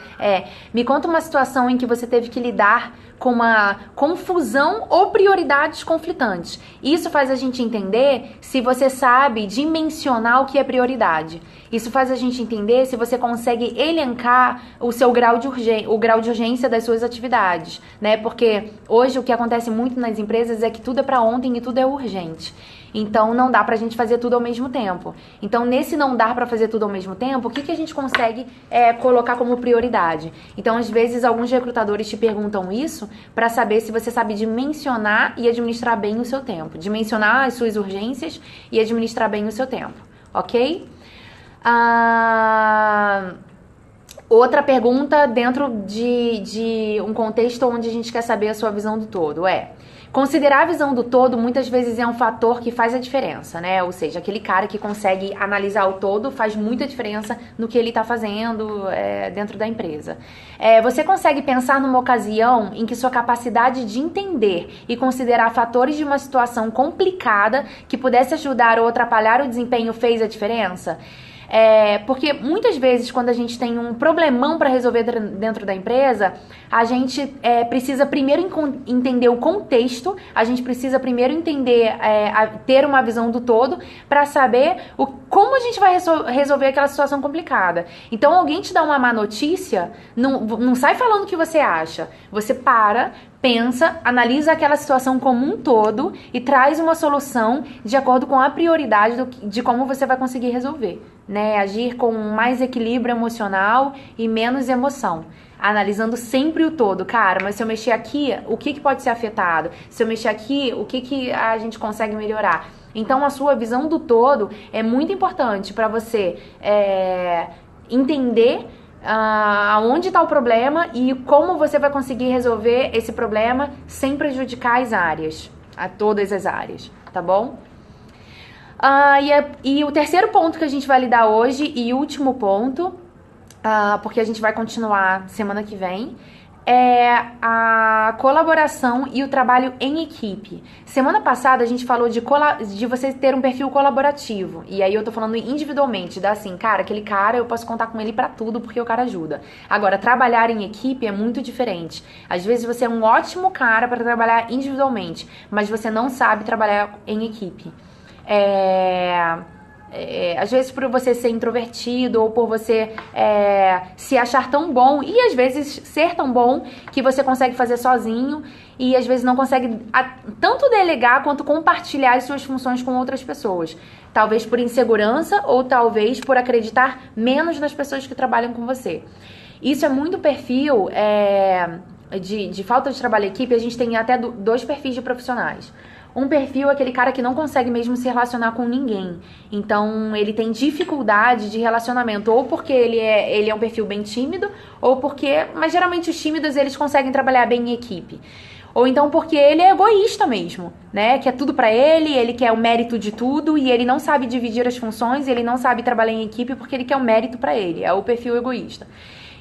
me conta uma situação em que você teve que lidar com uma confusão ou prioridades conflitantes. Isso faz a gente entender se você sabe dimensionar o que é prioridade. Isso faz a gente entender se você consegue elencar o seu grau de urgência das suas atividades, né? Porque hoje o que acontece muito nas empresas é que tudo é para ontem e tudo é urgente. Então, não dá pra gente fazer tudo ao mesmo tempo. Então, nesse não dar pra fazer tudo ao mesmo tempo, o que a gente consegue colocar como prioridade? Então, às vezes, alguns recrutadores te perguntam isso pra saber se você sabe dimensionar e administrar bem o seu tempo. Dimensionar as suas urgências e administrar bem o seu tempo, ok? Outra pergunta dentro de um contexto onde a gente quer saber a sua visão do todo considerar a visão do todo muitas vezes é um fator que faz a diferença, né? Ou seja, aquele cara que consegue analisar o todo faz muita diferença no que ele está fazendo dentro da empresa. Você consegue pensar numa ocasião em que sua capacidade de entender e considerar fatores de uma situação complicada que pudesse ajudar ou atrapalhar o desempenho fez a diferença? Porque muitas vezes quando a gente tem um problemão para resolver dentro da empresa, a gente precisa primeiro entender o contexto, a gente precisa primeiro entender, ter uma visão do todo para saber como a gente vai resolver aquela situação complicada. Então alguém te dá uma má notícia, não sai falando o que você acha, você pensa, analisa aquela situação como um todo e traz uma solução de acordo com a prioridade de como você vai conseguir resolver, né? Agir com mais equilíbrio emocional e menos emoção. Analisando sempre o todo. Cara, mas se eu mexer aqui, o que pode ser afetado? Se eu mexer aqui, o que a gente consegue melhorar? Então, a sua visão do todo é muito importante para você entender aonde está o problema e como você vai conseguir resolver esse problema sem prejudicar as áreas, todas as áreas, tá bom? E o terceiro ponto que a gente vai lidar hoje e último ponto, porque a gente vai continuar semana que vem, é a colaboração e o trabalho em equipe. Semana passada a gente falou de você ter um perfil colaborativo. E aí eu tô falando individualmente, assim, cara, aquele cara eu posso contar com ele pra tudo porque o cara ajuda. Agora, trabalhar em equipe é muito diferente. Às vezes você é um ótimo cara para trabalhar individualmente, mas você não sabe trabalhar em equipe. Às vezes por você ser introvertido ou por você se achar tão bom e às vezes ser tão bom que você consegue fazer sozinho e às vezes não consegue tanto delegar quanto compartilhar as suas funções com outras pessoas. Talvez por insegurança ou talvez por acreditar menos nas pessoas que trabalham com você. Isso é muito perfil de falta de trabalho em equipe. A gente tem até dois perfis de profissionais. Um perfil é aquele cara que não consegue mesmo se relacionar com ninguém. Então, ele tem dificuldade de relacionamento. Ou porque ele é um perfil bem tímido, ou porque... Mas, geralmente, os tímidos, eles conseguem trabalhar bem em equipe. Ou então porque ele é egoísta mesmo, né? Quer tudo pra ele quer o mérito de tudo e ele não sabe dividir as funções, ele não sabe trabalhar em equipe porque ele quer o mérito pra ele. É o perfil egoísta.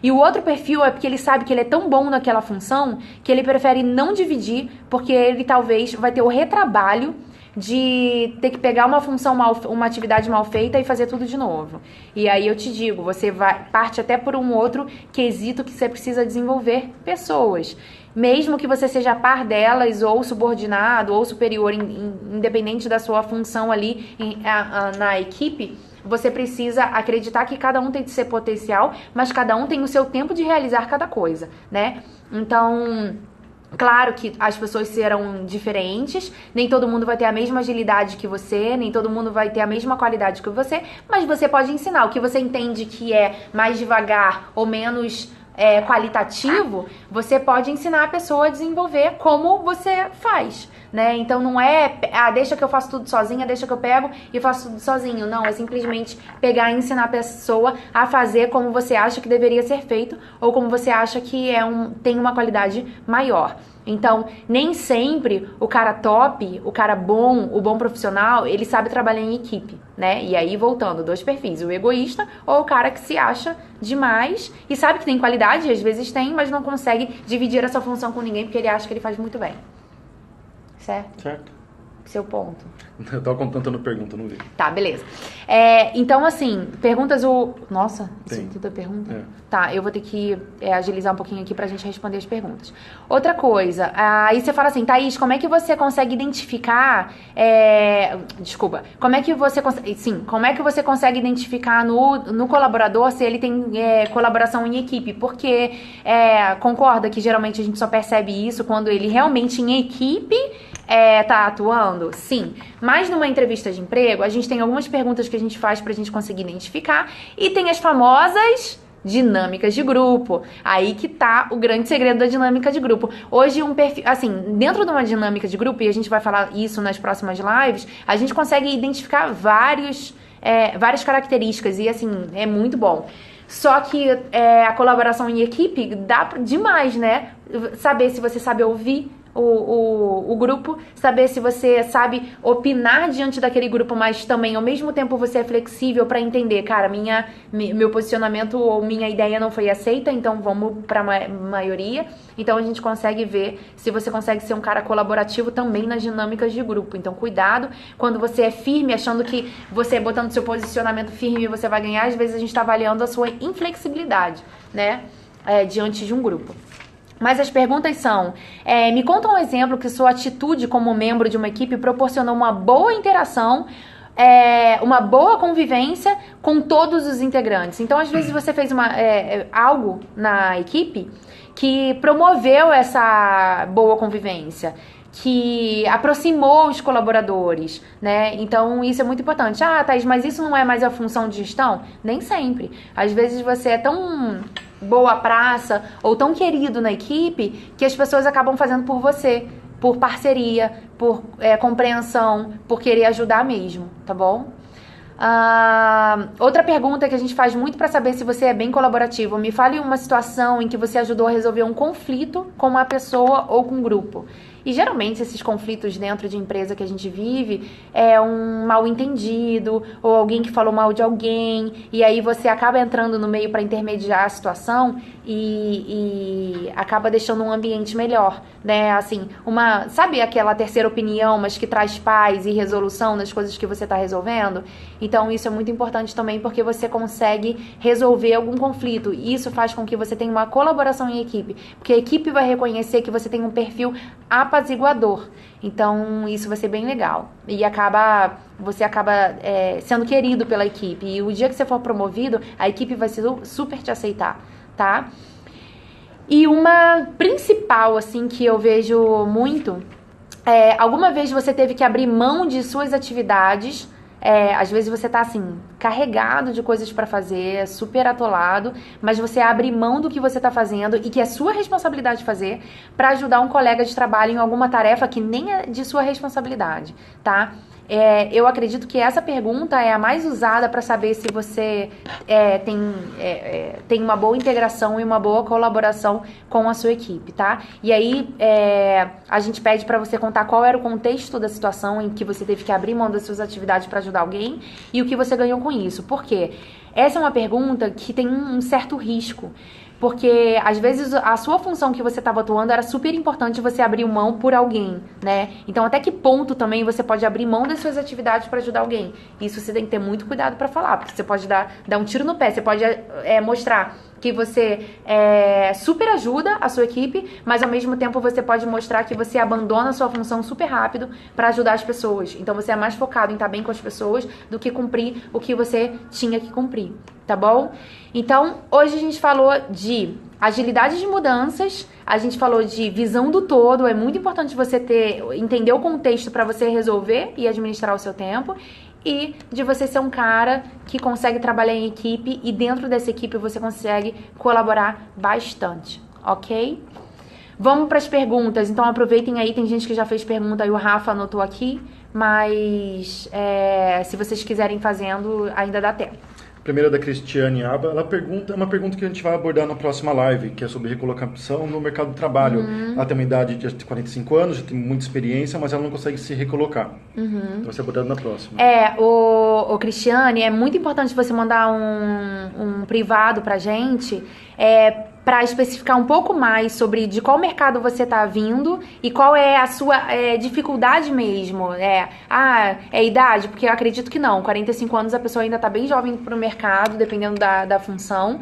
E o outro perfil é porque ele sabe que ele é tão bom naquela função que ele prefere não dividir, porque ele talvez vai ter o retrabalho de ter que pegar uma função uma atividade mal feita e fazer tudo de novo. E aí eu te digo, você parte até por um outro quesito que você precisa desenvolver pessoas. Mesmo que você seja par delas, ou subordinado, ou superior, independente da sua função ali na equipe, você precisa acreditar que cada um tem de ser potencial, mas cada um tem o seu tempo de realizar cada coisa, né? Então, claro que as pessoas serão diferentes, nem todo mundo vai ter a mesma agilidade que você, nem todo mundo vai ter a mesma qualidade que você, mas você pode ensinar o que você entende que é mais devagar ou menos qualitativo, você pode ensinar a pessoa a desenvolver como você faz, né? Então não deixa que eu faço tudo sozinha, deixa que eu pego e faço tudo sozinho. Não, é simplesmente pegar e ensinar a pessoa a fazer como você acha que deveria ser feito ou como você acha que tem uma qualidade maior. Então, nem sempre o cara top, o cara bom, o bom profissional, ele sabe trabalhar em equipe, né? E aí, voltando, dois perfis, o egoísta ou o cara que se acha demais e sabe que tem qualidade, às vezes tem, mas não consegue dividir essa função com ninguém porque ele acha que ele faz muito bem. Certo? Certo. Seu ponto. Eu tava contando pergunta, não vi. Tá, beleza. Então, assim, perguntas Nossa, isso Tem. tudo é pergunta? É. Tá, eu vou ter que agilizar um pouquinho aqui pra gente responder as perguntas. Outra coisa, aí você fala assim, Thaís, como é que você consegue identificar... como é que você consegue... Sim, como é que você consegue identificar no colaborador se ele tem colaboração em equipe? Porque concorda que geralmente a gente só percebe isso quando ele realmente em equipe tá atuando? Sim. Mas numa entrevista de emprego, a gente tem algumas perguntas que a gente faz pra gente conseguir identificar e tem as famosas dinâmicas de grupo. Aí que tá o grande segredo da dinâmica de grupo. Hoje um perfil, assim, dentro de uma dinâmica de grupo, e a gente vai falar isso nas próximas lives, a gente consegue identificar várias características e assim, é muito bom. Só que a colaboração em equipe dá demais, né? Saber se você sabe ouvir o grupo, saber se você sabe opinar diante daquele grupo, mas também ao mesmo tempo você é flexível para entender, cara, meu posicionamento ou minha ideia não foi aceita, então vamos para a maioria. Então a gente consegue ver se você consegue ser um cara colaborativo também nas dinâmicas de grupo. Então cuidado quando você é firme, achando que você botando seu posicionamento firme você vai ganhar, às vezes a gente está avaliando a sua inflexibilidade, né, diante de um grupo. Mas as perguntas são, me conta um exemplo que sua atitude como membro de uma equipe proporcionou uma boa interação, uma boa convivência com todos os integrantes. Então, às vezes você fez algo na equipe que promoveu essa boa convivência, que aproximou os colaboradores, né? Então, isso é muito importante. Ah, Thaís, mas isso não é mais a função de gestão? Nem sempre. Às vezes você é tão boa praça ou tão querido na equipe que as pessoas acabam fazendo por você, por parceria, por compreensão, por querer ajudar mesmo, tá bom? Outra pergunta que a gente faz muito para saber se você é bem colaborativo. Me fale uma situação em que você ajudou a resolver um conflito com uma pessoa ou com um grupo. E geralmente esses conflitos dentro de empresa que a gente vive é um mal entendido ou alguém que falou mal de alguém e aí você acaba entrando no meio para intermediar a situação e acaba deixando um ambiente melhor, né? Assim, sabe aquela terceira opinião, mas que traz paz e resolução nas coisas que você está resolvendo? Então isso é muito importante também porque você consegue resolver algum conflito e isso faz com que você tenha uma colaboração em equipe, porque a equipe vai reconhecer que você tem um perfil apaziguador. Então, isso vai ser bem legal. E você acaba sendo querido pela equipe. E o dia que você for promovido, a equipe vai super te aceitar, tá? E uma principal, assim, que eu vejo muito, alguma vez você teve que abrir mão de suas atividades. Às vezes você tá assim, carregado de coisas pra fazer, super atolado, mas você abre mão do que você tá fazendo e que é sua responsabilidade fazer pra ajudar um colega de trabalho em alguma tarefa que nem é de sua responsabilidade, tá? Eu acredito que essa pergunta é a mais usada para saber se você tem uma boa integração e uma boa colaboração com a sua equipe, tá? E aí a gente pede para você contar qual era o contexto da situação em que você teve que abrir mão das suas atividades para ajudar alguém e o que você ganhou com isso. Por quê? Essa é uma pergunta que tem um certo risco. Porque, às vezes, a sua função que você estava atuando era super importante você abrir mão por alguém, né? Então, até que ponto também você pode abrir mão das suas atividades para ajudar alguém? Isso você tem que ter muito cuidado para falar, porque você pode dar um tiro no pé, você pode mostrar que você super ajuda a sua equipe, mas ao mesmo tempo você pode mostrar que você abandona a sua função super rápido para ajudar as pessoas. Então você é mais focado em estar bem com as pessoas do que cumprir o que você tinha que cumprir, tá bom? Então, hoje a gente falou de agilidade de mudanças, a gente falou de visão do todo, é muito importante você entender o contexto para você resolver e administrar o seu tempo, e de você ser um cara que consegue trabalhar em equipe e dentro dessa equipe você consegue colaborar bastante, ok? Vamos para as perguntas, então aproveitem aí, tem gente que já fez pergunta e o Rafa anotou aqui, mas se vocês quiserem fazendo, ainda dá tempo. Primeira da Cristiane Aba, ela pergunta, uma pergunta que a gente vai abordar na próxima live, que é sobre recolocação no mercado de trabalho. Ela tem uma idade de 45 anos, já tem muita experiência, mas ela não consegue se recolocar. Então vai ser abordado na próxima. O Cristiane, é muito importante você mandar um privado pra gente, para especificar um pouco mais sobre de qual mercado você está vindo e qual é a sua dificuldade mesmo. É idade? Porque eu acredito que não. 45 anos a pessoa ainda está bem jovem para o mercado, dependendo da função.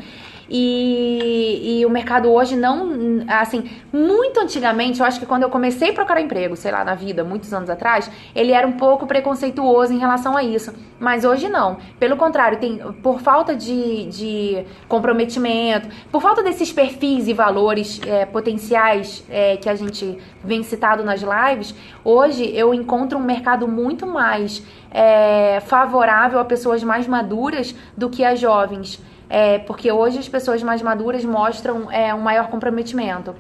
e o mercado hoje não, assim, muito antigamente, eu acho que quando eu comecei a procurar emprego, sei lá, na vida, muitos anos atrás, ele era um pouco preconceituoso em relação a isso, mas hoje não. Pelo contrário, por falta de comprometimento, por falta desses perfis e valores potenciais que a gente vem citado nas lives, hoje eu encontro um mercado muito mais favorável a pessoas mais maduras do que a jovens. Porque hoje as pessoas mais maduras mostram um maior comprometimento.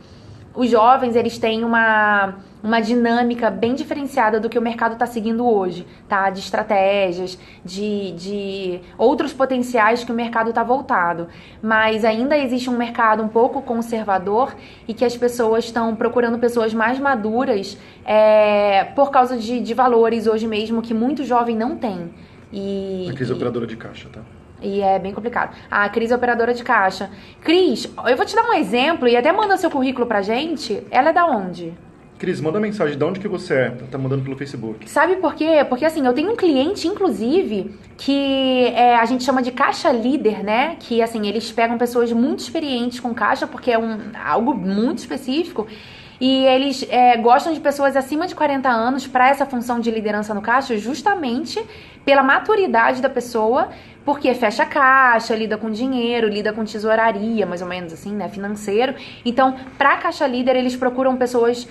Os jovens, eles têm uma dinâmica bem diferenciada do que o mercado está seguindo hoje, tá? De estratégias, de outros potenciais que o mercado está voltado. Mas ainda existe um mercado um pouco conservador e que as pessoas estão procurando pessoas mais maduras por causa de valores hoje mesmo que muito jovem não tem. A crise operadora de caixa, tá? E é bem complicado. A Cris é operadora de caixa. Cris, eu vou te dar um exemplo e até manda seu currículo pra gente. Ela é da onde? Cris, manda mensagem de onde que você é. Tá mandando pelo Facebook. Sabe por quê? Porque assim, eu tenho um cliente, inclusive, que a gente chama de caixa líder, né? Que assim, eles pegam pessoas muito experientes com caixa, porque é algo muito específico. E eles gostam de pessoas acima de 40 anos para essa função de liderança no caixa, justamente pela maturidade da pessoa, porque fecha caixa, lida com dinheiro, lida com tesouraria, mais ou menos assim, né, financeiro. Então, para caixa líder, eles procuram pessoas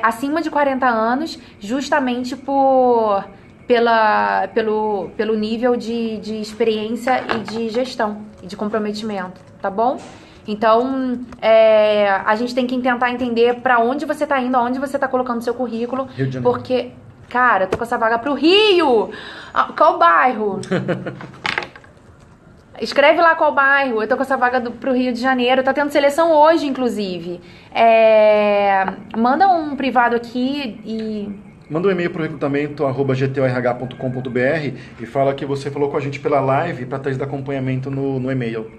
acima de 40 anos, justamente pelo nível de experiência e de gestão e de comprometimento, tá bom? Então, a gente tem que tentar entender para onde você tá indo, aonde você tá colocando seu currículo. Rio de Janeiro. Porque, cara, eu tô com essa vaga pro Rio. Qual bairro? Escreve lá qual bairro. Eu tô com essa vaga pro Rio de Janeiro. Tá tendo seleção hoje, inclusive. Manda um privado aqui e... Manda um e-mail pro recrutamento@gtorh.com.br e fala que você falou com a gente pela live para trás do acompanhamento no e-mail.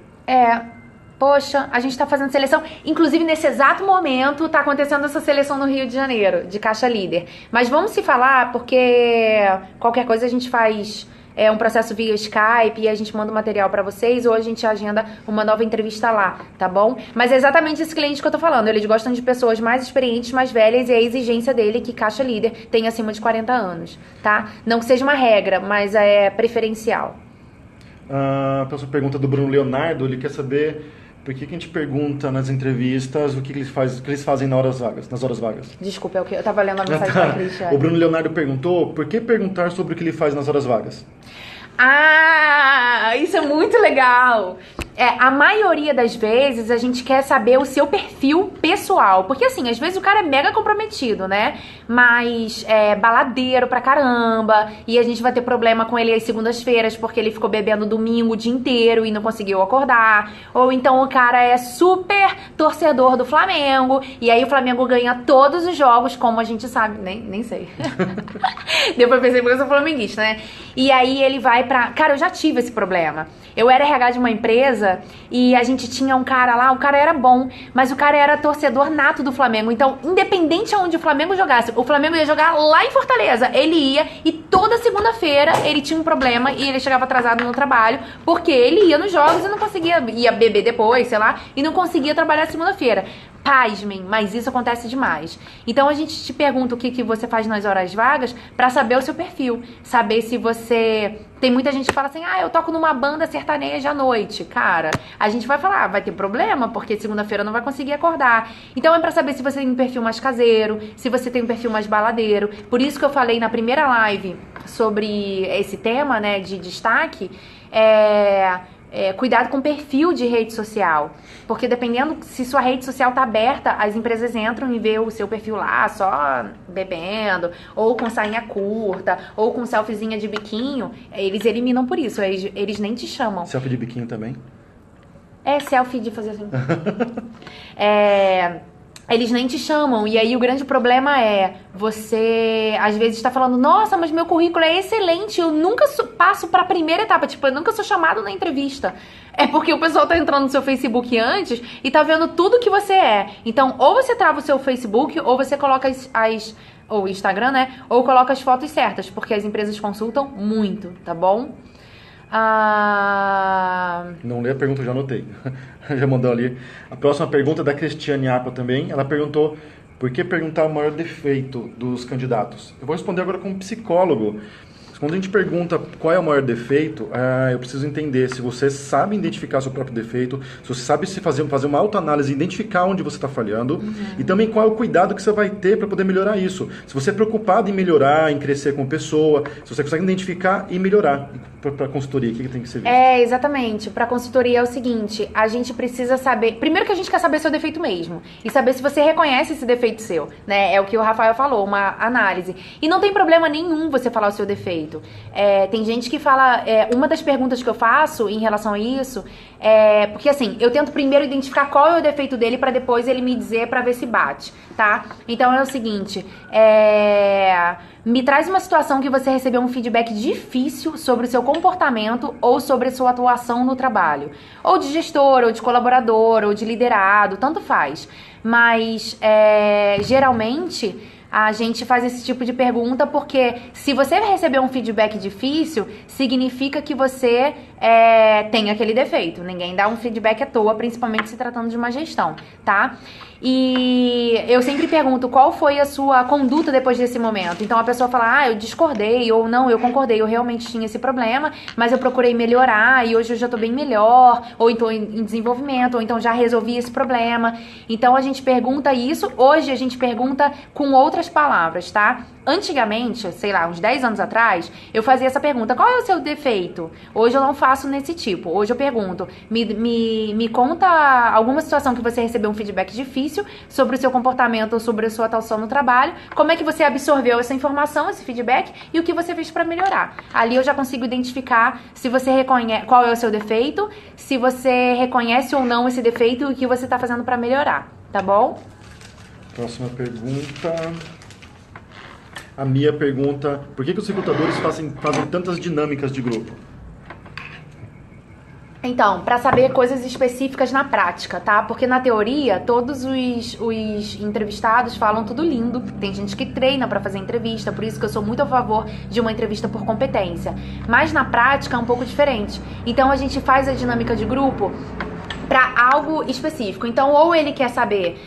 Poxa, a gente tá fazendo seleção. Inclusive, nesse exato momento, tá acontecendo essa seleção no Rio de Janeiro, de caixa líder. Mas vamos se falar, porque qualquer coisa a gente faz um processo via Skype e a gente manda o material pra vocês, ou a gente agenda uma nova entrevista lá, tá bom? Mas é exatamente esse cliente que eu tô falando. Eles gostam de pessoas mais experientes, mais velhas, e a exigência dele é que caixa líder tenha acima de 40 anos, tá? Não que seja uma regra, mas é preferencial. A pessoa pergunta do Bruno Leonardo, ele quer saber... Por que a gente pergunta nas entrevistas o que eles fazem nas horas vagas? Desculpa, eu tava lendo a mensagem da Cristiane. O Bruno Leonardo perguntou por que perguntar sobre o que ele faz nas horas vagas. Isso é muito legal. A maioria das vezes a gente quer saber o seu perfil pessoal. Porque assim, às vezes o cara é mega comprometido, né? Mas baladeiro pra caramba. E a gente vai ter problema com ele às segundas-feiras porque ele ficou bebendo domingo o dia inteiro e não conseguiu acordar. Ou então o cara é super torcedor do Flamengo. E aí o Flamengo ganha todos os jogos, como a gente sabe. Nem sei. Depois pensei porque eu sou flamenguista, né? E aí ele vai pra... Cara, eu já tive esse problema. Eu era RH de uma empresa e a gente tinha um cara lá, o cara era bom, mas o cara era torcedor nato do Flamengo. Então, independente aonde o Flamengo jogasse, o Flamengo ia jogar lá em Fortaleza. Ele ia e toda segunda-feira ele tinha um problema e ele chegava atrasado no trabalho porque ele ia nos jogos e não conseguia, ia beber depois, sei lá, e não conseguia trabalhar segunda-feira. Pasmem, mas isso acontece demais. Então a gente te pergunta o que você faz nas horas vagas pra saber o seu perfil. Saber se você... Tem muita gente que fala assim, eu toco numa banda sertaneja à noite. Cara, a gente vai falar, vai ter problema, porque segunda-feira não vai conseguir acordar. Então é pra saber se você tem um perfil mais caseiro, se você tem um perfil mais baladeiro. Por isso que eu falei na primeira live sobre esse tema, né, de destaque, cuidado com o perfil de rede social, porque dependendo se sua rede social tá aberta, as empresas entram e vê o seu perfil lá só bebendo, ou com sainha curta, ou com selfiezinha de biquinho, eles eliminam por isso, eles nem te chamam. Selfie de biquinho também? Selfie de fazer assim. Eles nem te chamam. E aí o grande problema você às vezes está falando, nossa, mas meu currículo é excelente, eu nunca passo para a primeira etapa, tipo, eu nunca sou chamado na entrevista. É porque o pessoal tá entrando no seu Facebook antes e tá vendo tudo que você é. Então, ou você trava o seu Facebook, ou você coloca ou Instagram, né? Ou coloca as fotos certas, porque as empresas consultam muito, tá bom? Não li a pergunta, já anotei. Já mandou ali. A próxima pergunta é da Cristiane Apa também. Ela perguntou por que perguntar o maior defeito dos candidatos. Eu vou responder agora como psicólogo. Quando a gente pergunta qual é o maior defeito, eu preciso entender se você sabe identificar seu próprio defeito, se você sabe se fazer uma autoanálise, identificar onde você está falhando, e também qual é o cuidado que você vai ter para poder melhorar isso. Se você é preocupado em melhorar, em crescer como pessoa, se você consegue identificar e melhorar. Para a consultoria, o que tem que ser visto? Exatamente. Para a consultoria é o seguinte, a gente precisa saber... Primeiro que a gente quer saber seu defeito mesmo. E saber se você reconhece esse defeito seu, né? É o que o Rafael falou, uma análise. E não tem problema nenhum você falar o seu defeito. Tem gente que fala... uma das perguntas que eu faço em relação a isso porque assim, eu tento primeiro identificar qual é o defeito dele para depois ele me dizer para ver se bate, tá? Então é o seguinte, me traz uma situação que você recebeu um feedback difícil sobre o seu comportamento ou sobre a sua atuação no trabalho. Ou de gestor, ou de colaborador, ou de liderado, tanto faz. Mas, geralmente, a gente faz esse tipo de pergunta porque se você receber um feedback difícil, significa que você tem aquele defeito. Ninguém dá um feedback à toa, principalmente se tratando de uma gestão, tá? E eu sempre pergunto qual foi a sua conduta depois desse momento. Então a pessoa fala, eu discordei, ou não, eu concordei, eu realmente tinha esse problema, mas eu procurei melhorar e hoje eu já tô bem melhor, ou então em desenvolvimento, ou então já resolvi esse problema. Então a gente pergunta isso, hoje a gente pergunta com outras palavras, tá? Antigamente, sei lá, uns 10 anos atrás, eu fazia essa pergunta, qual é o seu defeito? Hoje eu não faço nesse tipo, hoje eu pergunto, me conta alguma situação que você recebeu um feedback difícil sobre o seu comportamento ou sobre a sua atuação no trabalho, como é que você absorveu essa informação, esse feedback, e o que você fez para melhorar. Ali eu já consigo identificar se você reconhece qual é o seu defeito, se você reconhece ou não esse defeito e o que você está fazendo para melhorar, tá bom? Próxima pergunta... A Mia pergunta, por que os recrutadores fazem tantas dinâmicas de grupo? Então, para saber coisas específicas na prática, tá? Porque na teoria, todos os entrevistados falam tudo lindo. Tem gente que treina para fazer entrevista, por isso que eu sou muito a favor de uma entrevista por competência. Mas na prática é um pouco diferente. Então a gente faz a dinâmica de grupo para algo específico. Então, ou ele quer saber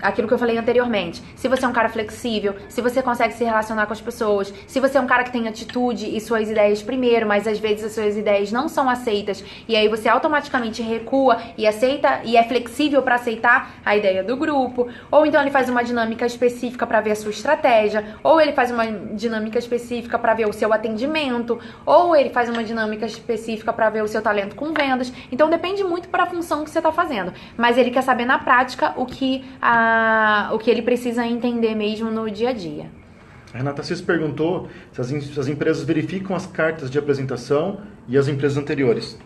aquilo que eu falei anteriormente, se você é um cara flexível, se você consegue se relacionar com as pessoas, se você é um cara que tem atitude e suas ideias primeiro, mas às vezes as suas ideias não são aceitas, e aí você automaticamente recua e aceita, e é flexível para aceitar a ideia do grupo, ou então ele faz uma dinâmica específica para ver a sua estratégia, ou ele faz uma dinâmica específica para ver o seu atendimento, ou ele faz uma dinâmica específica para ver o seu talento com vendas. Então depende muito para a função que você está fazendo, mas ele quer saber na prática o que ele precisa entender mesmo no dia a dia. A Renata Cis perguntou se as empresas verificam as cartas de apresentação e as empresas anteriores.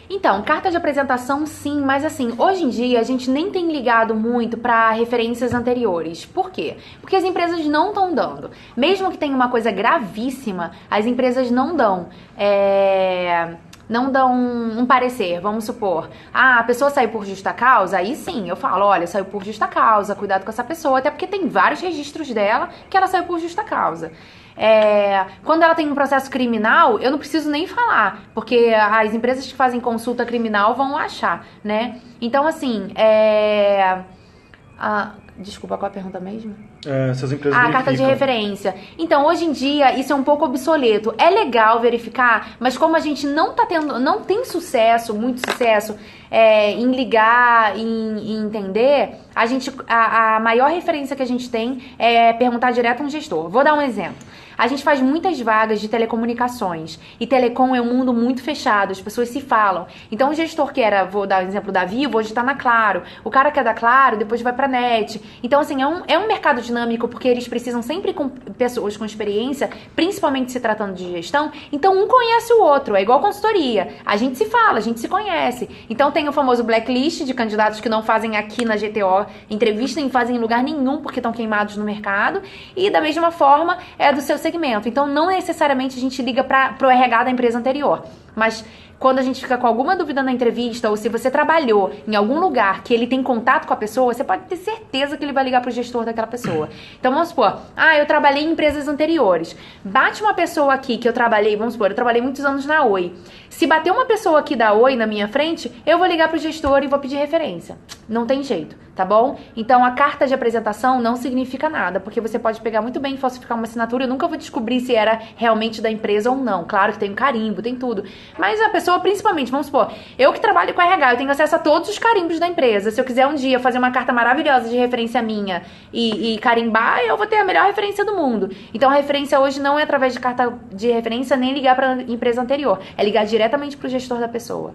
Então, carta de apresentação sim, mas assim, hoje em dia a gente nem tem ligado muito para referências anteriores. Por quê? Porque as empresas não estão dando. Mesmo que tenha uma coisa gravíssima, as empresas não dão. Não dão um parecer, vamos supor. A pessoa saiu por justa causa, aí sim, eu falo, olha, saiu por justa causa, cuidado com essa pessoa, até porque tem vários registros dela que ela saiu por justa causa. Quando ela tem um processo criminal, eu não preciso nem falar, porque as empresas que fazem consulta criminal vão achar, né? Então, assim, desculpa, qual a pergunta mesmo? Essas empresas verificam. Carta de referência. Então, hoje em dia, isso é um pouco obsoleto. É legal verificar, mas como a gente não tem sucesso, muito sucesso, em ligar, em entender, a maior referência que a gente tem é perguntar direto a um gestor. Vou dar um exemplo. A gente faz muitas vagas de telecomunicações. E telecom é um mundo muito fechado, as pessoas se falam. Então, o gestor que vou dar o exemplo da Vivo, hoje está na Claro. O cara que é da Claro, depois vai para a NET. Então, assim, é um mercado dinâmico, porque eles precisam sempre com pessoas com experiência, principalmente se tratando de gestão. Então, um conhece o outro, é igual consultoria. A gente se fala, a gente se conhece. Então, tem o famoso blacklist de candidatos que não fazem aqui na GTO entrevista, nem fazem em lugar nenhum, porque estão queimados no mercado. E, da mesma forma, é do seu segmento. Então, não necessariamente a gente liga para o RH da empresa anterior. Mas quando a gente fica com alguma dúvida na entrevista, ou se você trabalhou em algum lugar que ele tem contato com a pessoa, você pode ter certeza que ele vai ligar pro gestor daquela pessoa. Então vamos supor, eu trabalhei em empresas anteriores. Bate uma pessoa aqui que eu trabalhei, vamos supor, eu trabalhei muitos anos na Oi. Se bater uma pessoa aqui da Oi na minha frente, eu vou ligar pro gestor e vou pedir referência. Não tem jeito, tá bom? Então a carta de apresentação não significa nada, porque você pode pegar muito bem e falsificar uma assinatura, eu nunca vou descobrir se era realmente da empresa ou não. Claro que tem um carimbo, tem tudo. Mas a pessoa, principalmente, vamos supor, eu que trabalho com RH, eu tenho acesso a todos os carimbos da empresa. Se eu quiser um dia fazer uma carta maravilhosa de referência minha e carimbar, eu vou ter a melhor referência do mundo. Então a referência hoje não é através de carta de referência, nem ligar para a empresa anterior. É ligar diretamente para o gestor da pessoa.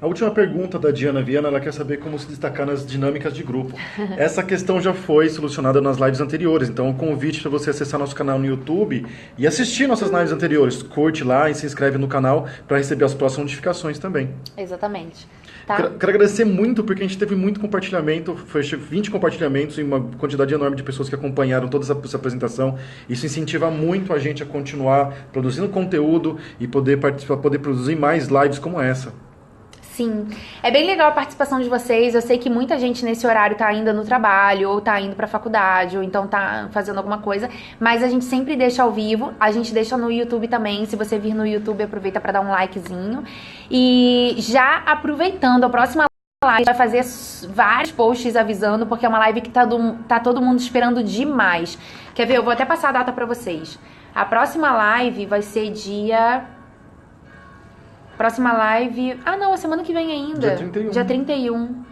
A última pergunta da Diana Viana, ela quer saber como se destacar nas dinâmicas de grupo. Essa questão já foi solucionada nas lives anteriores, então o convite para você acessar nosso canal no YouTube e assistir nossas lives anteriores. Curte lá e se inscreve no canal para receber as próximas notificações também. Exatamente. Tá? Quero agradecer muito, porque a gente teve muito compartilhamento, foi 20 compartilhamentos e uma quantidade enorme de pessoas que acompanharam toda essa apresentação. Isso incentiva muito a gente a continuar produzindo conteúdo e poder produzir mais lives como essa. Sim, é bem legal a participação de vocês. Eu sei que muita gente nesse horário tá ainda no trabalho, ou tá indo pra faculdade, ou então tá fazendo alguma coisa, mas a gente sempre deixa ao vivo, a gente deixa no YouTube também. Se você vir no YouTube, aproveita pra dar um likezinho. E já aproveitando, a próxima live vai fazer vários posts avisando, porque é uma live que tá todo mundo esperando demais. Quer ver? Eu vou até passar a data pra vocês. A próxima live vai ser Próxima live... não, a semana que vem ainda. Dia 31. Dia 31.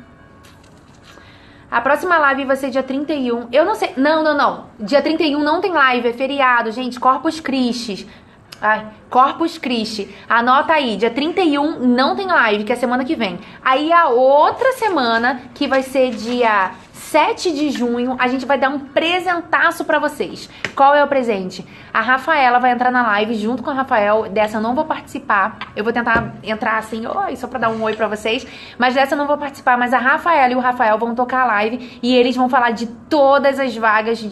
A próxima live vai ser dia 31. Eu não sei... Não. Dia 31 não tem live, é feriado, gente. Corpus Christi. Corpus Christi. Anota aí, dia 31 não tem live, que é semana que vem. Aí a outra semana, que vai ser dia 7 de junho, a gente vai dar um presentaço pra vocês. Qual é o presente? A Rafaela vai entrar na live junto com a Rafael. Dessa eu não vou participar. Eu vou tentar entrar assim, só pra dar um oi pra vocês. Mas dessa eu não vou participar. Mas a Rafaela e o Rafael vão tocar a live e eles vão falar de todas as vagas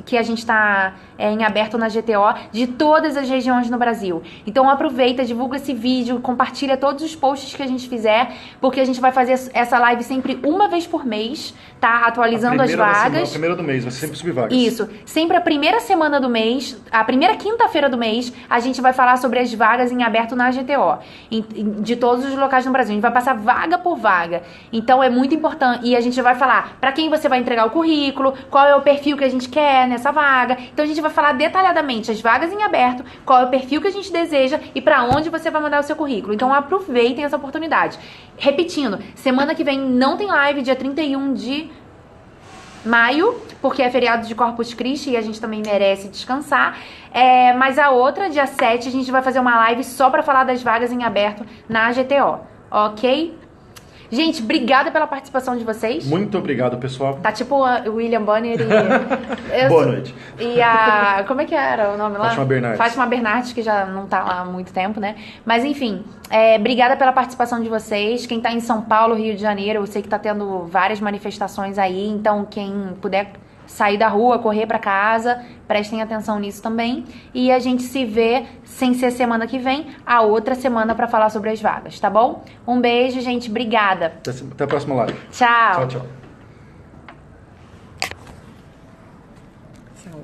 que a gente tá em aberto na GTO, de todas as regiões no Brasil. Então aproveita, divulga esse vídeo, compartilha todos os posts que a gente fizer, porque a gente vai fazer essa live sempre uma vez por mês, tá? Atualizando as vagas. A primeira do mês, vai sempre subir vagas. Isso. Sempre a primeira semana do mês, a primeira quinta-feira do mês, a gente vai falar sobre as vagas em aberto na GTO, de todos os locais no Brasil. A gente vai passar vaga por vaga. Então é muito importante. E a gente vai falar para quem você vai entregar o currículo, qual é o perfil que a gente quer nessa vaga. Então a gente vai falar detalhadamente as vagas em aberto, qual é o perfil que a gente deseja e para onde você vai mandar o seu currículo. Então aproveitem essa oportunidade. Repetindo, semana que vem não tem live, dia 31 de maio, porque é feriado de Corpus Christi e a gente também merece descansar. Mas a outra, dia 7, a gente vai fazer uma live só pra falar das vagas em aberto na GTO, ok? Gente, obrigada pela participação de vocês. Muito obrigado, pessoal. Tá tipo o William Bonner e... Boa noite. E a... Como é que era o nome lá? Fátima Bernardes. Fátima Bernardes, que já não tá lá há muito tempo, né? Mas enfim, obrigada pela participação de vocês. Quem tá em São Paulo, Rio de Janeiro, eu sei que tá tendo várias manifestações aí, então quem puder sair da rua, correr pra casa, prestem atenção nisso também. E a gente se vê, sem ser semana que vem, a outra semana pra falar sobre as vagas, tá bom? Um beijo, gente. Obrigada. Até a próxima live. Tchau. Tchau. Tchau.